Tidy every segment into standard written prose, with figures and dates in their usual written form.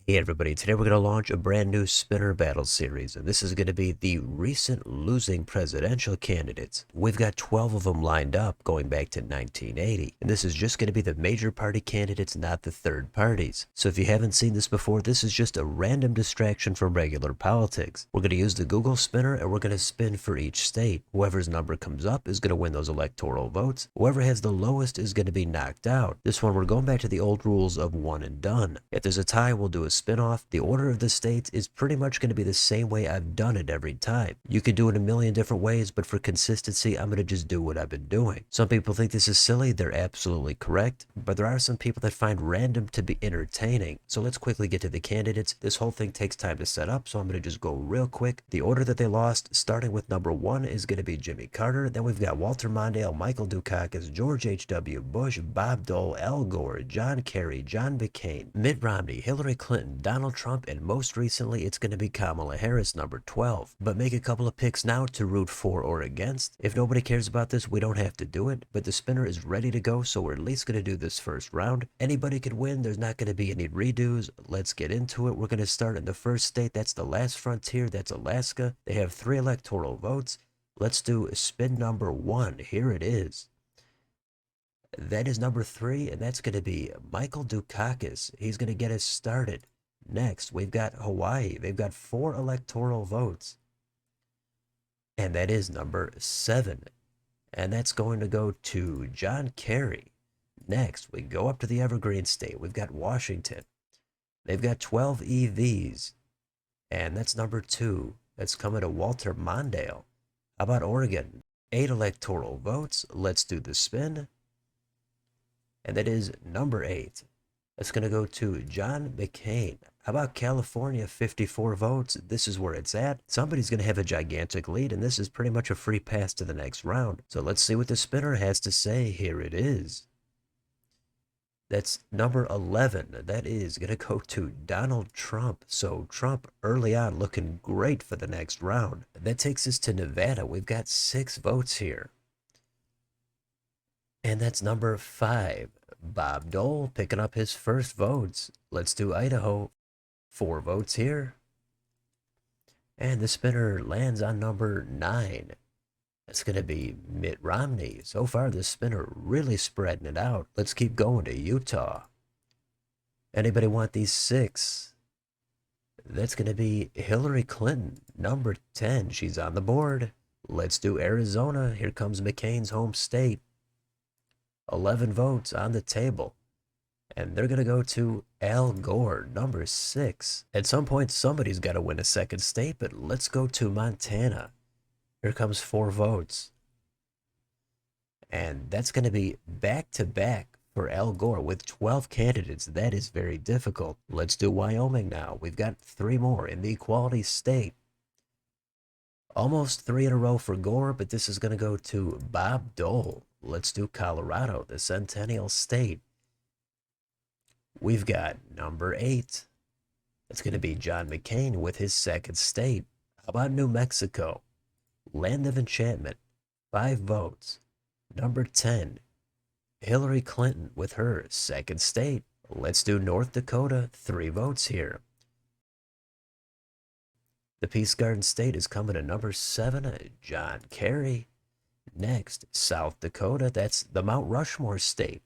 Hey everybody, today we're going to launch a brand new spinner battle series, and this is going to be the recent losing presidential candidates. We've got 12 of them lined up going back to 1980, and this is just going to be the major party candidates, not the third parties. So if you haven't seen this before, this is just a random distraction from regular politics. We're going to use the Google spinner, and we're going to spin for each state. Whoever's number comes up is going to win those electoral votes. Whoever has the lowest is going to be knocked out. This one, we're going back to the old rules of one and done. If there's a tie, we'll do a spin-off. The order of the states is pretty much going to be the same way I've done it every time. You can do it a million different ways, but for consistency, I'm going to just do what I've been doing. Some people think this is silly. They're absolutely correct, but there are some people that find random to be entertaining. So let's quickly get to the candidates. This whole thing takes time to set up, so I'm going to just go real quick. The order that they lost, starting with number 1, is going to be Jimmy Carter. Then we've got Walter Mondale, Michael Dukakis, George H.W. Bush, Bob Dole, Al Gore, John Kerry, John McCain, Mitt Romney, Hillary Clinton, Donald Trump, and most recently it's going to be Kamala Harris, number 12. But make a couple of picks now to root for or against. If nobody cares about this, we don't have to do it, but the spinner is ready to go, so we're at least going to do this first round. Anybody could win. There's not going to be any redos. Let's get into it. We're going to start in the first state. That's the last frontier. That's Alaska. They have 3 electoral votes. Let's do spin number 1. Here it is. That is number 3, and that's going to be Michael Dukakis. He's going to get us started. Next, we've got Hawaii. They've got 4 electoral votes. And that is number 7. And that's going to go to John Kerry. Next, we go up to the Evergreen State. We've got Washington. They've got 12 EVs. And that's number 2. That's coming to Walter Mondale. How about Oregon? 8 electoral votes. Let's do the spin. And that is number 8. That's going to go to John McCain. How about California? 54 votes. This is where it's at. Somebody's going to have a gigantic lead, and this is pretty much a free pass to the next round. So let's see what the spinner has to say. Here it is. That's number 11. That is going to go to Donald Trump. So Trump early on looking great for the next round. That takes us to Nevada. We've got 6 votes here. And that's number 5. Bob Dole picking up his first votes. Let's do Idaho. 4 votes here. And the spinner lands on number 9. That's going to be Mitt Romney. So far, the spinner really spreading it out. Let's keep going to Utah. Anybody want these 6? That's going to be Hillary Clinton, number 10. She's on the board. Let's do Arizona. Here comes McCain's home state. 11 votes on the table. And they're going to go to Al Gore, number 6. At some point, somebody's got to win a second state, but let's go to Montana. Here comes 4 votes. And that's going to be back-to-back for Al Gore with 12 candidates. That is very difficult. Let's do Wyoming now. We've got 3 more in the equality state. Almost 3 in a row for Gore, but this is going to go to Bob Dole. Let's do Colorado, the Centennial State. We've got number 8. It's going to be John McCain with his second state. How about New Mexico? Land of Enchantment, 5 votes. Number 10, Hillary Clinton with her second state. Let's do North Dakota, 3 votes here. The Peace Garden State is coming to number 7, John Kerry. Next, South Dakota, that's the Mount Rushmore state.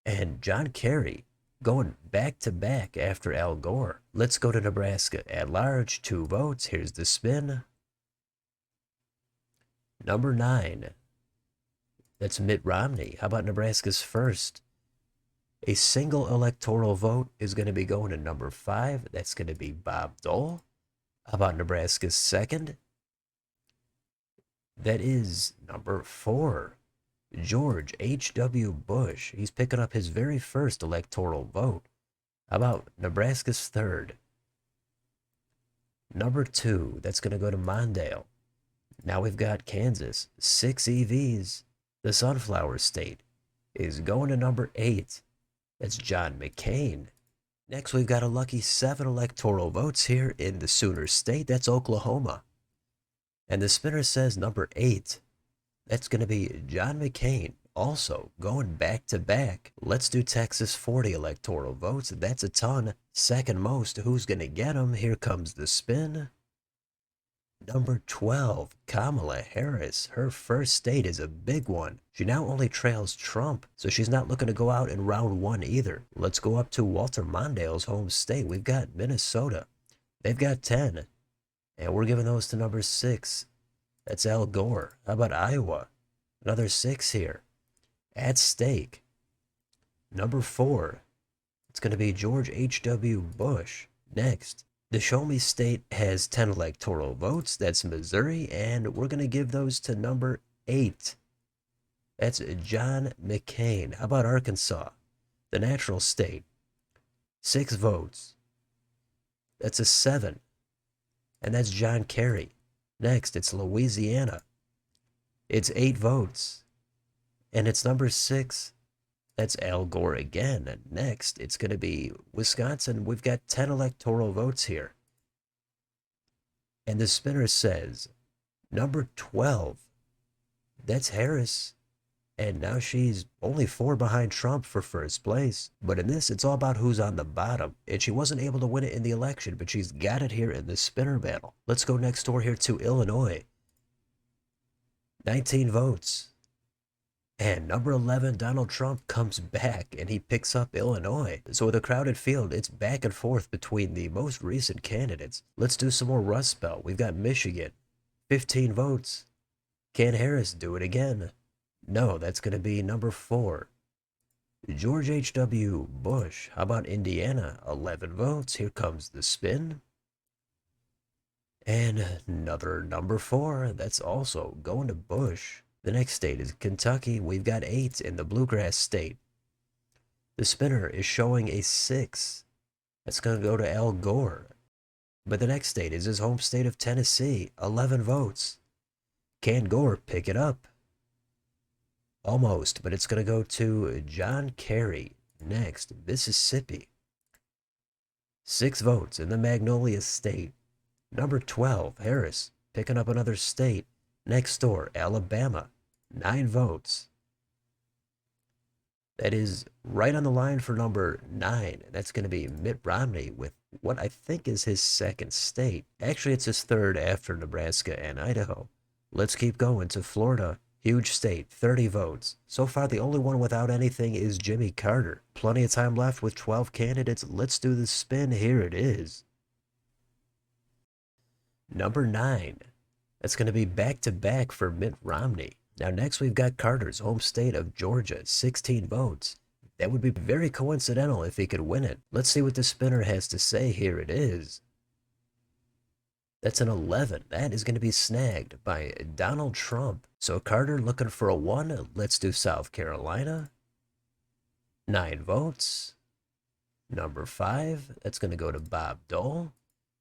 And John Kerry going back-to-back after Al Gore. Let's go to Nebraska. At large, 2 votes. Here's the spin. Number 9, that's Mitt Romney. How about Nebraska's first? A single electoral vote is going to be going to number 5. That's going to be Bob Dole. How about Nebraska's second? That is number 4, George H.W. Bush. He's picking up his very first electoral vote. How about Nebraska's third? Number 2, that's going to go to Mondale. Now we've got Kansas, 6 EVs. The Sunflower State is going to number 8. That's John McCain. Next, we've got a lucky 7 electoral votes here in the Sooner State. That's Oklahoma. And the spinner says number 8. That's going to be John McCain Also, going back to back, let's do Texas 40 electoral votes. That's a ton. Second most, who's gonna get them? Here comes the spin. Number 12, Kamala Harris. Her first state is a big one. She now only trails Trump, so she's not looking to go out in round one either. Let's go up to Walter Mondale's home state. We've got Minnesota. They've got 10, and we're giving those to number 6. That's Al Gore. How about Iowa? Another 6 here. At stake, number 4. It's going to be George H.W. Bush. Next, the Show Me State has 10 electoral votes. That's Missouri, and we're going to give those to number 8. That's John McCain. How about Arkansas, the natural state? 6 votes. That's a 7, and that's John Kerry. Next, it's Louisiana. It's 8 votes, and it's number 6. That's Al Gore again. And next, it's going to be Wisconsin. We've got 10 electoral votes here. And the spinner says, number 12. That's Harris. And now she's only 4 behind Trump for first place. But in this, it's all about who's on the bottom. And she wasn't able to win it in the election, but she's got it here in the spinner battle. Let's go next door here to Illinois. 19 votes. And number 11, Donald Trump, comes back and he picks up Illinois. So with a crowded field, it's back and forth between the most recent candidates. Let's do some more Rust Belt. We've got Michigan, 15 votes. Can Harris do it again? No, that's going to be number 4. George H.W. Bush. How about Indiana? 11 votes. Here comes the spin. And another number 4. That's also going to Bush. The next state is Kentucky. We've got 8 in the Bluegrass state. The spinner is showing a 6. That's going to go to Al Gore. But the next state is his home state of Tennessee. 11 votes. Can Gore pick it up? Almost, but it's going to go to John Kerry. Next, Mississippi. 6 votes in the Magnolia state. Number 12, Harris, picking up another state. Next door, Alabama. 9 votes. That is right on the line for number 9. That's going to be Mitt Romney with what I think is his second state. Actually, it's his third after Nebraska and Idaho. Let's keep going to Florida. Huge state, 30 votes. So far, the only one without anything is Jimmy Carter. Plenty of time left with 12 candidates. Let's do the spin. Here it is. Number 9. That's going to be back-to-back for Mitt Romney. Now next we've got Carter's home state of Georgia, 16 votes. That would be very coincidental if he could win it. Let's see what the spinner has to say. Here it is. That's an 11. That is going to be snagged by Donald Trump. So Carter looking for a 1. Let's do South Carolina. 9 votes. Number 5. That's going to go to Bob Dole.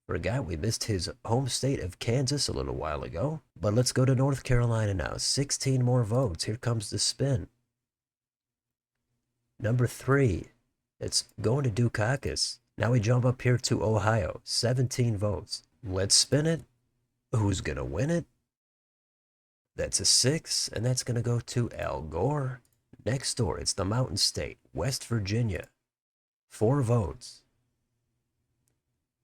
Forgot we missed his home state of Kansas a little while ago. But let's go to North Carolina now. 16 more votes. Here comes the spin. Number 3. It's going to Dukakis. Now we jump up here to Ohio. 17 votes. Let's spin it. Who's going to win it? That's a 6, and that's going to go to Al Gore. Next door, it's the Mountain State, West Virginia. 4 votes.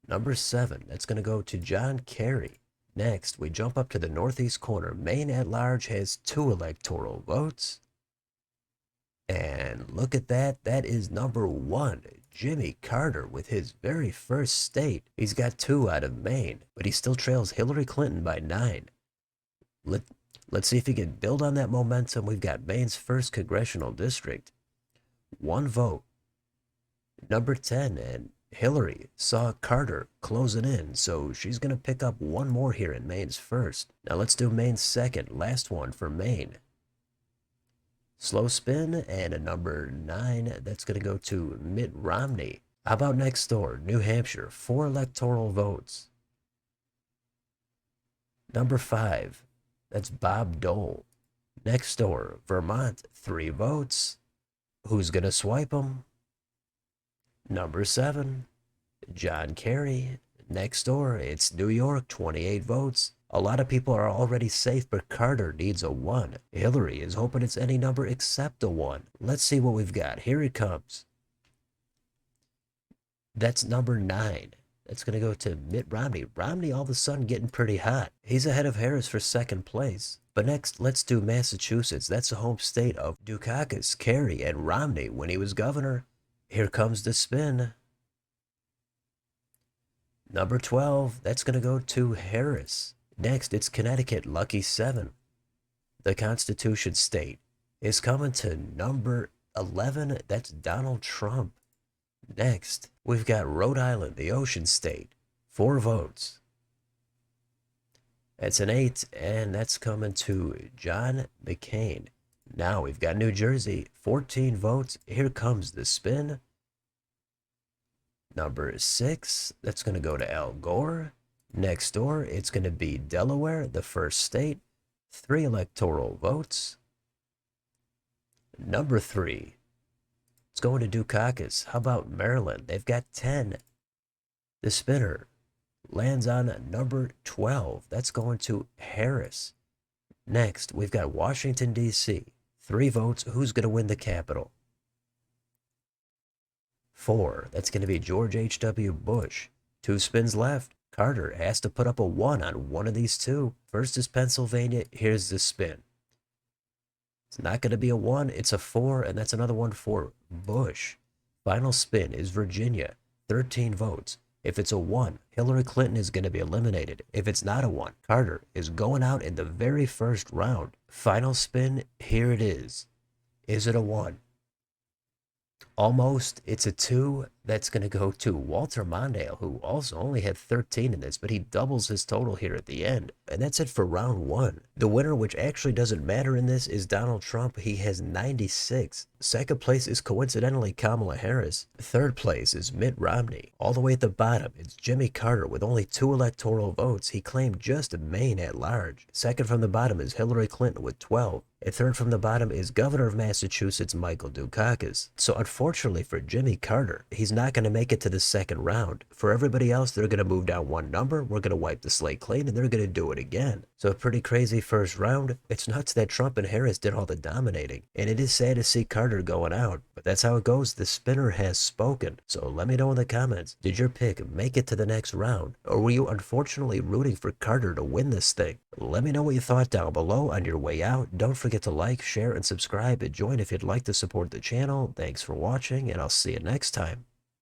Number 7, that's going to go to John Kerry. Next, we jump up to the northeast corner. Maine at large has 2 electoral votes. And look at that. That is number 1, Jimmy Carter, with his very first state. He's got 2 out of Maine, but he still trails Hillary Clinton by 9. Let's see if he can build on that momentum. We've got Maine's first congressional district. 1 vote. Number 10, and Hillary saw Carter closing in, so she's going to pick up 1 more here in Maine's first. Now let's do Maine's second, last one for Maine. Slow spin, and a number 9, that's going to go to Mitt Romney. How about next door, New Hampshire, 4 electoral votes. Number 5, that's Bob Dole. Next door, Vermont, 3 votes. Who's going to swipe them? Number 7, John Kerry. Next door, it's New York, 28 votes. A lot of people are already safe, but Carter needs a 1. Hillary is hoping it's any number except a 1. Let's see what we've got. Here it comes. That's number 9. That's going to go to Mitt Romney. Romney all of a sudden getting pretty hot. He's ahead of Harris for second place. But next, let's do Massachusetts. That's the home state of Dukakis, Kerry, and Romney when he was governor. Here comes the spin. Number 12, that's going to go to Harris. Next, it's Connecticut, lucky 7. The Constitution state is coming to number 11. That's Donald Trump. Next, we've got Rhode Island, the ocean state, 4 votes. That's an 8, and that's coming to John McCain. Now we've got New Jersey, 14 votes. Here comes the spin. Number 6, that's going to go to Al Gore. Next door, it's going to be Delaware, the first state, 3 electoral votes. Number 3, it's going to Dukakis. How about Maryland? They've got 10. The spinner lands on number 12. That's going to Harris. Next, we've got Washington, D.C. 3 votes. Who's going to win the Capitol? 4, that's going to be George H.W. Bush. 2 spins left. Carter has to put up a 1 on one of these 2. First is Pennsylvania. Here's the spin. It's not going to be a 1. It's a 4, and that's another one for Bush. Final spin is Virginia. 13 votes. If it's a 1, Hillary Clinton is going to be eliminated. If it's not a 1, Carter is going out in the very first round. Final spin, here it is. Is it a 1? Almost. It's a 2. That's going to go to Walter Mondale, who also only had 13 in this, but he doubles his total here at the end. And that's it for round 1. The winner, which actually doesn't matter in this, is Donald Trump. He has 96. Second place is coincidentally Kamala Harris. Third place is Mitt Romney. All the way at the bottom, it's Jimmy Carter with only 2 electoral votes. He claimed just Maine at large. Second from the bottom is Hillary Clinton with 12. And third from the bottom is Governor of Massachusetts, Michael Dukakis. So unfortunately for Jimmy Carter, he's not going to make it to the second round. For everybody else, they're going to move down 1 number. We're going to wipe the slate clean, and they're going to do it again. So a pretty crazy first round. It's nuts that Trump and Harris did all the dominating. And it is sad to see Carter going out. But that's how it goes. The spinner has spoken. So let me know in the comments, did your pick make it to the next round? Or were you unfortunately rooting for Carter to win this thing? Let me know what you thought down below on your way out. Don't forget to like, share, and subscribe, and join if you'd like to support the channel. Thanks for watching, and I'll see you next time.